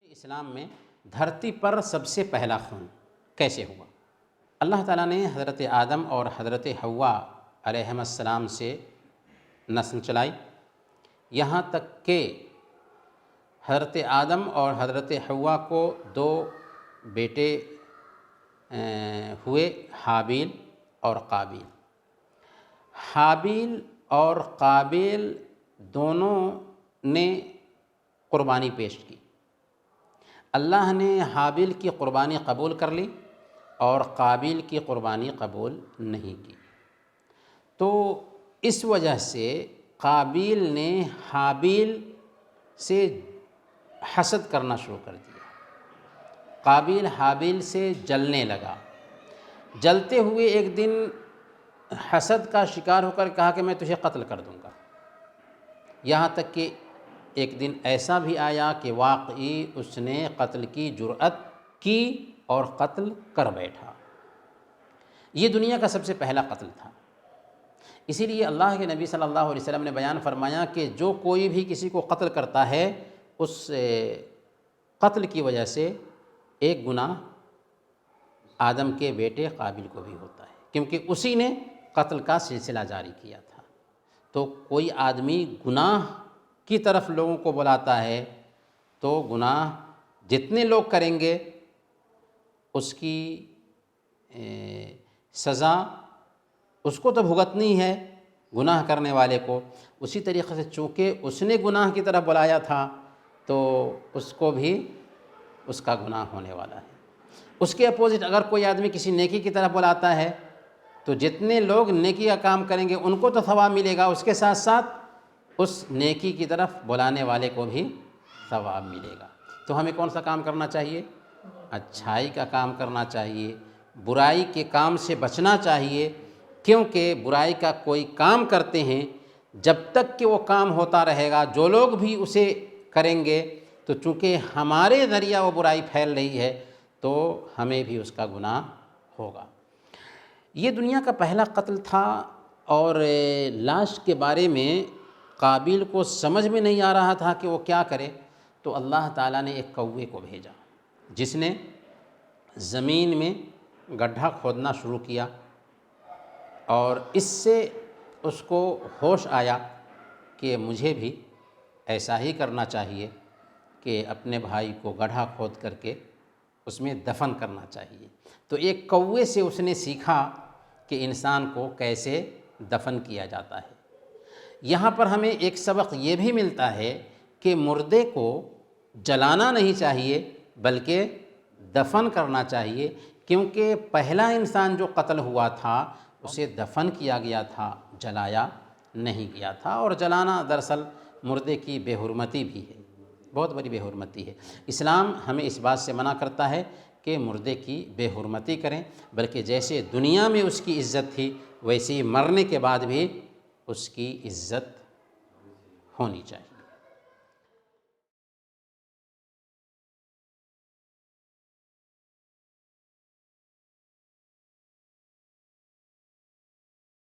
اسلام میں دھرتی پر سب سے پہلا خون کیسے ہوا؟ اللہ تعالیٰ نے حضرت آدم اور حضرت حوا علیہم السلام سے نسل چلائی، یہاں تک کہ حضرت آدم اور حضرت حوا کو دو بیٹے ہوئے، حابیل اور قابیل۔ حابیل اور قابیل دونوں نے قربانی پیش کی۔ اللہ نے حابیل کی قربانی قبول کر لی اور قابیل کی قربانی قبول نہیں کی، تو اس وجہ سے قابیل نے حابیل سے حسد کرنا شروع کر دیا۔ قابیل حابیل سے جلنے لگا، جلتے ہوئے ایک دن حسد کا شکار ہو کر کہا کہ میں تجھے قتل کر دوں گا۔ یہاں تک کہ ایک دن ایسا بھی آیا کہ واقعی اس نے قتل کی جرأت کی اور قتل کر بیٹھا۔ یہ دنیا کا سب سے پہلا قتل تھا۔ اسی لیے اللہ کے نبی صلی اللہ علیہ وسلم نے بیان فرمایا کہ جو کوئی بھی کسی کو قتل کرتا ہے، اس قتل کی وجہ سے ایک گناہ آدم کے بیٹے قابیل کو بھی ہوتا ہے، کیونکہ اسی نے قتل کا سلسلہ جاری کیا تھا۔ تو کوئی آدمی گناہ کی طرف لوگوں کو بلاتا ہے تو گناہ جتنے لوگ کریں گے اس کی سزا اس کو تو بھگتنی ہے، گناہ کرنے والے کو۔ اسی طریقے سے چونکہ اس نے گناہ کی طرف بلایا تھا تو اس کو بھی اس کا گناہ ہونے والا ہے۔ اس کے اپوزٹ اگر کوئی آدمی کسی نیکی کی طرف بلاتا ہے تو جتنے لوگ نیکی کا کام کریں گے ان کو تو ثواب ملے گا، اس کے ساتھ ساتھ اس نیکی کی طرف بلانے والے کو بھی ثواب ملے گا۔ تو ہمیں کون سا کام کرنا چاہیے؟ اچھائی کا کام کرنا چاہیے، برائی کے کام سے بچنا چاہیے، کیونکہ برائی کا کوئی کام کرتے ہیں جب تک کہ وہ کام ہوتا رہے گا، جو لوگ بھی اسے کریں گے تو چونکہ ہمارے ذریعہ وہ برائی پھیل رہی ہے تو ہمیں بھی اس کا گناہ ہوگا۔ یہ دنیا کا پہلا قتل تھا، اور لاش کے بارے میں قابیل کو سمجھ میں نہیں آ رہا تھا کہ وہ کیا کرے، تو اللہ تعالیٰ نے ایک کوے کو بھیجا جس نے زمین میں گڈھا کھودنا شروع کیا، اور اس سے اس کو ہوش آیا کہ مجھے بھی ایسا ہی کرنا چاہیے کہ اپنے بھائی کو گڈھا کھود کر کے اس میں دفن کرنا چاہیے۔ تو ایک کوے سے اس نے سیکھا کہ انسان کو کیسے دفن کیا جاتا ہے۔ یہاں پر ہمیں ایک سبق یہ بھی ملتا ہے کہ مردے کو جلانا نہیں چاہیے بلکہ دفن کرنا چاہیے، کیونکہ پہلا انسان جو قتل ہوا تھا اسے دفن کیا گیا تھا، جلایا نہیں گیا تھا، اور جلانا دراصل مردے کی بے حرمتی بھی ہے، بہت بڑی بے حرمتی ہے۔ اسلام ہمیں اس بات سے منع کرتا ہے کہ مردے کی بے حرمتی کریں، بلکہ جیسے دنیا میں اس کی عزت تھی ویسے ہی مرنے کے بعد بھی اس کی عزت ہونی چاہیے۔